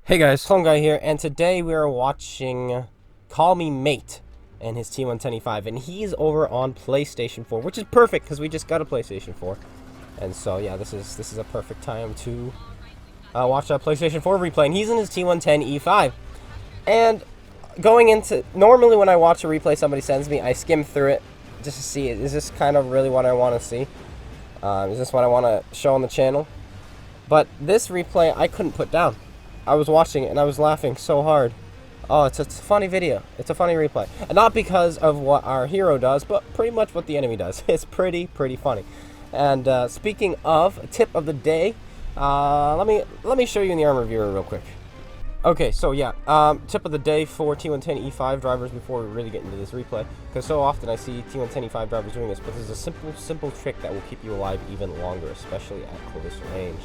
Hey guys, Clone Guy here, and today we are watching Call Me Mate and his T110E5, and he's over on PlayStation 4, which is perfect because we just got a PlayStation 4, and so yeah, this is a perfect time to watch a PlayStation 4 replay, and he's in his T110E5, and going into normally when I watch a replay somebody sends me, I skim through it just to see is this kind of really what I want to see, is this what I want to show on the channel, but this replay I couldn't put down. I was watching it and I was laughing so hard. Oh, it's a funny video. It's a funny replay. And not because of what our hero does, but pretty much what the enemy does. It's pretty funny. And speaking of tip of the day, let me show you in the armor viewer real quick. Okay, so yeah, tip of the day for T110E5 drivers before we really get into this replay, because so often I see T110E5 drivers doing this, but this is a simple trick that will keep you alive even longer, especially at close range.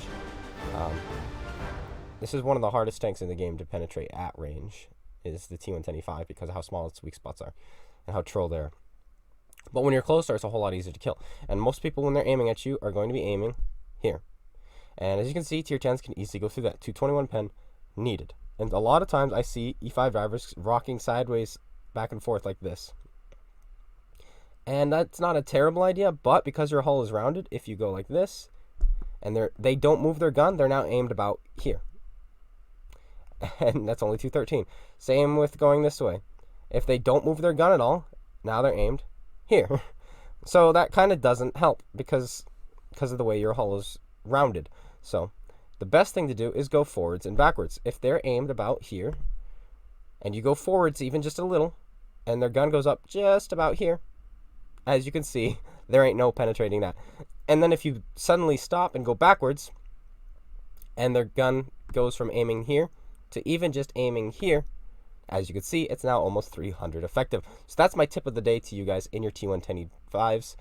This is one of the hardest tanks in the game to penetrate at range, is the T110E5, because of how small its weak spots are and how troll they are. But when you're closer, it's a whole lot easier to kill. And most people, when they're aiming at you, are going to be aiming here. And as you can see, tier 10s can easily go through that. 221 pen needed. And a lot of times I see E5 drivers rocking sideways back and forth like this. And that's not a terrible idea, but because your hull is rounded, if you go like this, and they don't move their gun, they're now aimed about here. And that's only 213. Same with going this way. If they don't move their gun at all, now they're aimed here. So that kind of doesn't help because of the way your hull is rounded. So the best thing to do is go forwards and backwards. If they're aimed about here, and you go forwards even just a little, and their gun goes up just about here, as you can see, there ain't no penetrating that. And then if you suddenly stop and go backwards, and their gun goes from aiming here to even just aiming here, as you can see, it's now almost 300 effective. So that's my tip of the day to you guys in your T110E5s.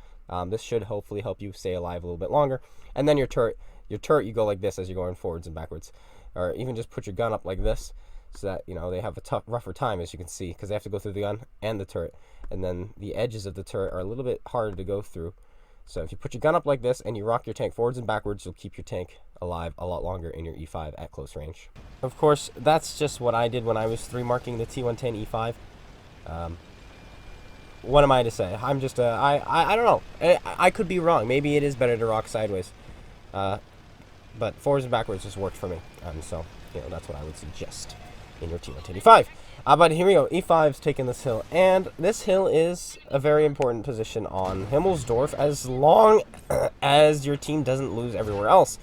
This should hopefully help you stay alive a little bit longer. And then your turret, you go like this as you're going forwards and backwards. Or even just put your gun up like this so that, you know, they have a rougher time, as you can see, because they have to go through the gun and the turret. And then the edges of the turret are a little bit harder to go through. So if you put your gun up like this and you rock your tank forwards and backwards, you'll keep your tank alive a lot longer in your E5 at close range. Of course, that's just what I did when I was 3-marking the T110E5. What am I to say? I'm just I don't know. I could be wrong. Maybe it is better to rock sideways. But forwards and backwards just worked for me. So, you know, that's what I would suggest in your T110E5. But here we go. E5's taking this hill, and this hill is a very important position on Himmelsdorf as long as your team doesn't lose everywhere else.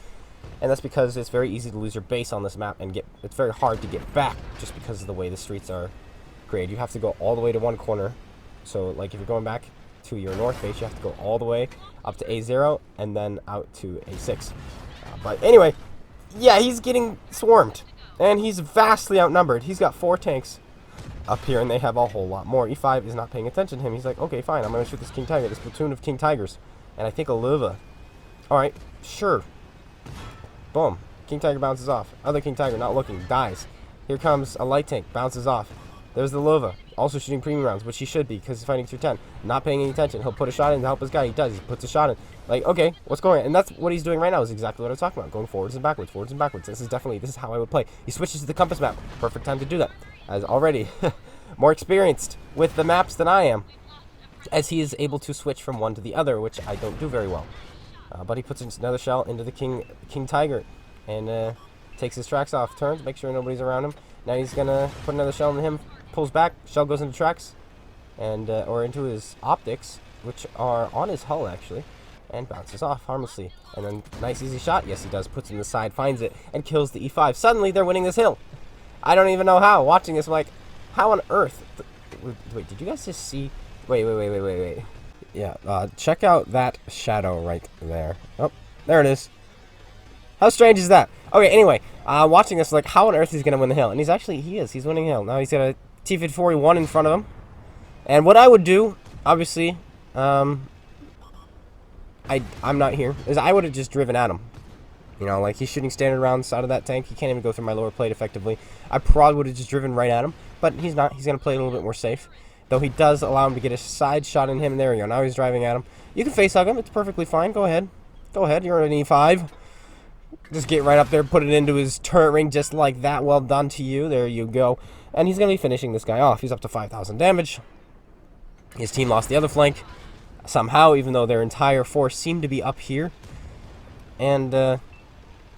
And that's because it's very easy to lose your base on this map, and it's very hard to get back just because of the way the streets are created. You have to go all the way to one corner. So, like, if you're going back to your north base, you have to go all the way up to A0 and then out to A6. But anyway, yeah, he's getting swarmed, and he's vastly outnumbered. He's got 4 tanks up here, and they have a whole lot more. E5 is not paying attention to him. He's like, okay, fine, I'm going to shoot this King Tiger, this platoon of King Tigers. And I think a Luva. Alright, sure. Boom. King Tiger bounces off. Other King Tiger, not looking, dies. Here comes a light tank, bounces off. There's the Luva, also shooting premium rounds, which he should be, because he's fighting through 10. Not paying any attention. He'll put a shot in to help his guy. He does. He puts a shot in. Like, okay, what's going on? And that's what he's doing right now is exactly what I'm talking about. Going forwards and backwards, forwards and backwards. This is how I would play. He switches to the compass map. Perfect time to do that. As already more experienced with the maps than I am, as he is able to switch from one to the other, which I don't do very well. But he puts another shell into the King Tiger, and takes his tracks off, turns, make sure nobody's around him. Now he's gonna put another shell into him, pulls back, shell goes into tracks, and or into his optics, which are on his hull actually, and bounces off harmlessly. And then nice easy shot, yes he does, puts it in the side, finds it, and kills the E5. Suddenly they're winning this hill. I don't even know how. Watching this, I'm like, how on earth? Wait, did you guys just see? Wait. Yeah, check out that shadow right there. Oh, there it is. How strange is that? Okay, anyway, watching this, like, how on earth he's gonna win the hill? And he's winning the hill. Now he's got a T-54E1 in front of him. And what I would do, obviously, I'm not here, is I would have just driven at him. You know, like, he's shooting standard rounds out of that tank. He can't even go through my lower plate effectively. I probably would have just driven right at him, but he's not. He's going to play a little bit more safe. Though he does allow him to get a side shot in him, and there we go. Now he's driving at him. You can face hug him. It's perfectly fine. Go ahead. Go ahead. You're an E5. Just get right up there, put it into his turret ring just like that. Well done to you. There you go. And he's going to be finishing this guy off. He's up to 5,000 damage. His team lost the other flank somehow, even though their entire force seemed to be up here. And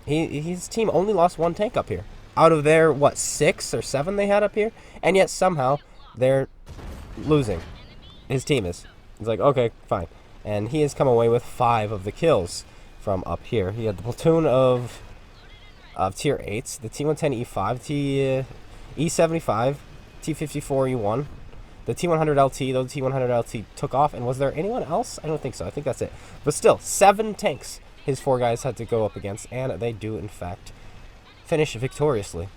his team only lost one tank up here. Out of their, what, 6 or 7 they had up here? And yet somehow they're losing. His team is. He's like, okay, fine. And he has come away with 5 of the kills from up here. He had the platoon of tier 8s, the T110E5, E75, T54E1, the T100LT, though the T100LT took off. And was there anyone else? I don't think so. I think that's it. But still, 7 tanks his 4 guys had to go up against, and they do, in fact, finish victoriously.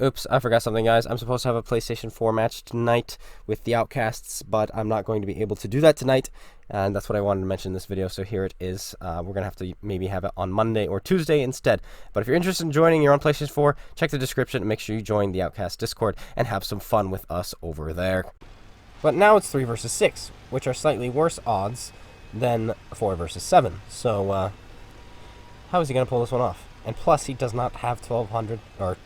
Oops, I forgot something, guys. I'm supposed to have a PlayStation 4 match tonight with the Outcasts, but I'm not going to be able to do that tonight, and that's what I wanted to mention in this video, so here it is. We're going to have to maybe have it on Monday or Tuesday instead. But if you're interested in joining, you're on PlayStation 4, check the description and make sure you join the Outcast Discord and have some fun with us over there. But now it's 3 versus 6, which are slightly worse odds than 4 versus 7. So, how is he going to pull this one off? And plus, he does not have 1,200 or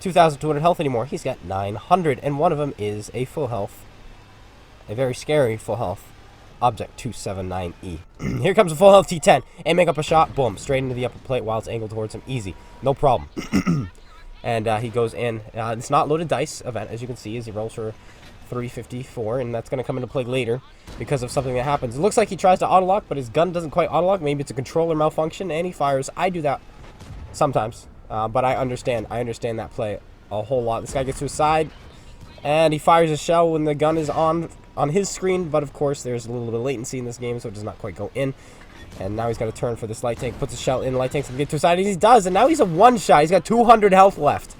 2,200 health anymore. He's got 900, and one of them is a full health, a very scary full health object, 279E. Here comes a full health T10, aiming up a shot, boom, straight into the upper plate while it's angled towards him. Easy, no problem. And he goes in. It's not loaded dice event, as you can see, as he rolls for 354, and that's going to come into play later because of something that happens. It looks like he tries to auto-lock, but his gun doesn't quite auto-lock. Maybe it's a controller malfunction, and he fires. I do that sometimes, but I understand that play a whole lot. This guy gets to his side, and he fires a shell when the gun is on his screen, but of course there's a little bit of latency in this game, so it does not quite go in. And now he's got to turn for this light tank, puts a shell in, light tank's going to get to his side, and he does, and now he's a one-shot. He's got 200 health left.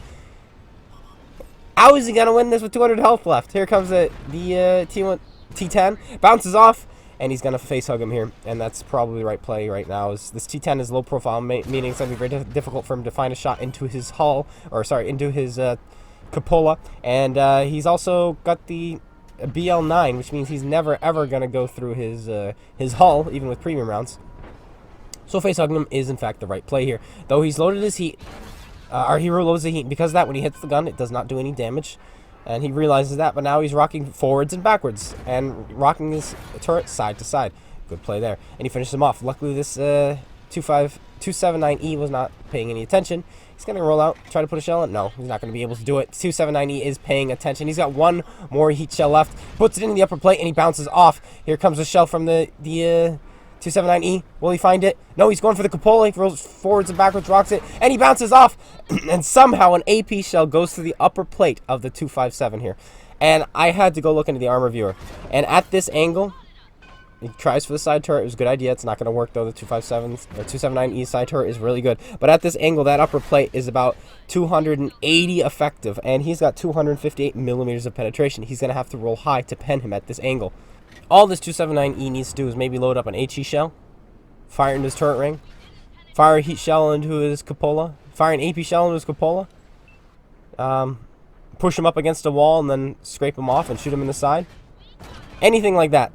How is he going to win this with 200 health left? Here comes the T10, bounces off, and he's going to face hug him here, and that's probably the right play right now. This T10 is low profile, meaning it's going to be very difficult for him to find a shot into his hull, or sorry, into his cupola, and he's also got the BL9, which means he's never ever going to go through his hull, even with premium rounds. So face hugging him is in fact the right play here, though he's loaded his heat. Our hero loads the heat. Because of that, when he hits the gun, it does not do any damage. And he realizes that, but now he's rocking forwards and backwards. And rocking his turret side to side. Good play there. And he finishes him off. Luckily, this 279E was not paying any attention. He's going to roll out, try to put a shell in. No, he's not going to be able to do it. 279E is paying attention. He's got one more heat shell left. Puts it into the upper plate, and he bounces off. Here comes a shell from the 279E. Will he find it? No, he's going for the cupola. He rolls forwards and backwards, rocks it, and he bounces off. And somehow an AP shell goes through the upper plate of the 257 here. And I had to go look into the armor viewer. And at this angle, he tries for the side turret. It was a good idea. It's not going to work, though. The 279E side turret is really good. But at this angle, that upper plate is about 280 effective. And he's got 258 millimeters of penetration. He's going to have to roll high to pen him at this angle. All this 279E needs to do is maybe load up an HE shell, fire into his turret ring, fire a heat shell into his cupola, fire an AP shell into his cupola, push him up against a wall and then scrape him off and shoot him in the side. Anything like that.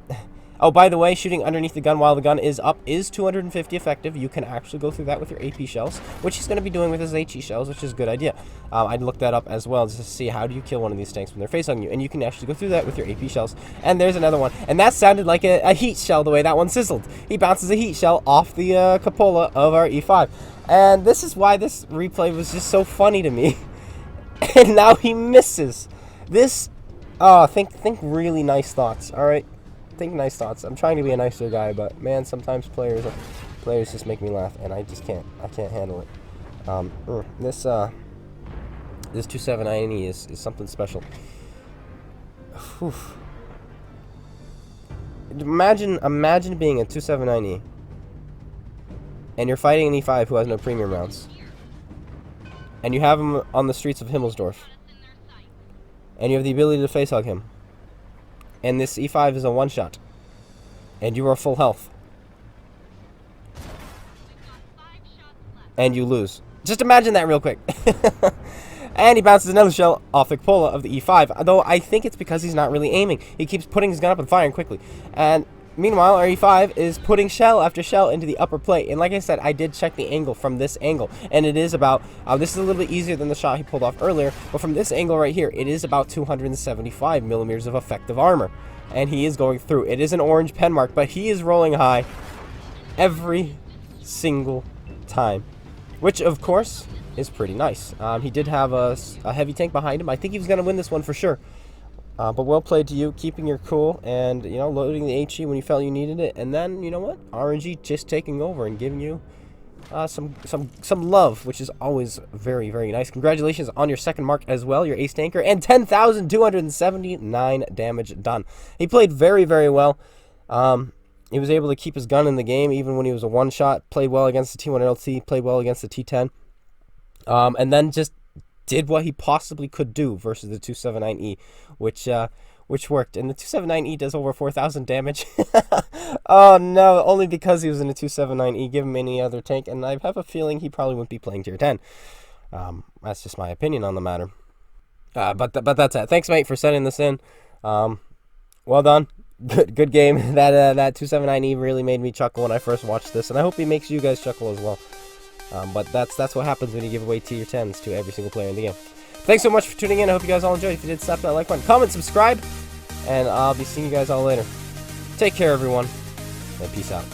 Oh, by the way, shooting underneath the gun while the gun is up is 250 effective. You can actually go through that with your AP shells, which he's going to be doing with his HE shells, which is a good idea. I'd look that up as well just to see how do you kill one of these tanks when they're face-hugging you. And you can actually go through that with your AP shells. And there's another one. And that sounded like a heat shell the way that one sizzled. He bounces a heat shell off the cupola of our E5. And this is why this replay was just so funny to me. And now he misses. This, think really nice thoughts, all right? Think nice thoughts. I'm trying to be a nicer guy, but man, sometimes players just make me laugh, and I just can't. I can't handle it. This 279E is something special. Whew. Imagine being a 279E, and you're fighting an E5 who has no premium rounds, and you have him on the streets of Himmelsdorf, and you have the ability to face hug him. And this E5 is a one-shot. And you are full health. And you lose. Just imagine that real quick. And he bounces another shell off the cupola of the E5. Though I think it's because he's not really aiming. He keeps putting his gun up and firing quickly. And Meanwhile, our E5 is putting shell after shell into the upper plate. And like I said, I did check the angle from this angle. And it is about, this is a little bit easier than the shot he pulled off earlier. But from this angle right here, it is about 275 millimeters of effective armor. And he is going through. It is an orange pen mark, but he is rolling high every single time. Which, of course, is pretty nice. He did have a heavy tank behind him. I think he was going to win this one for sure. But well played to you, keeping your cool and, you know, loading the HE when you felt you needed it. And then, you know what? RNG just taking over and giving you some love, which is always very, very nice. Congratulations on your second mark as well, your ace tanker, and 10,279 damage done. He played very, very well. He was able to keep his gun in the game even when he was a one-shot, played well against the T110E5, played well against the T10, and then just did what he possibly could do versus the 279E, which worked. And the 279E does over 4,000 damage. Oh no, only because he was in a 279E. Give him any other tank, and I have a feeling he probably wouldn't be playing tier 10. That's just my opinion on the matter. But that's it. Thanks, mate, for sending this in. Well done. Good game. That 279E really made me chuckle when I first watched this, and I hope he makes you guys chuckle as well. But that's what happens when you give away tier 10s to every single player in the game. Thanks so much for tuning in. I hope you guys all enjoyed. If you did, slap that like button, comment, subscribe, and I'll be seeing you guys all later. Take care, everyone, and peace out.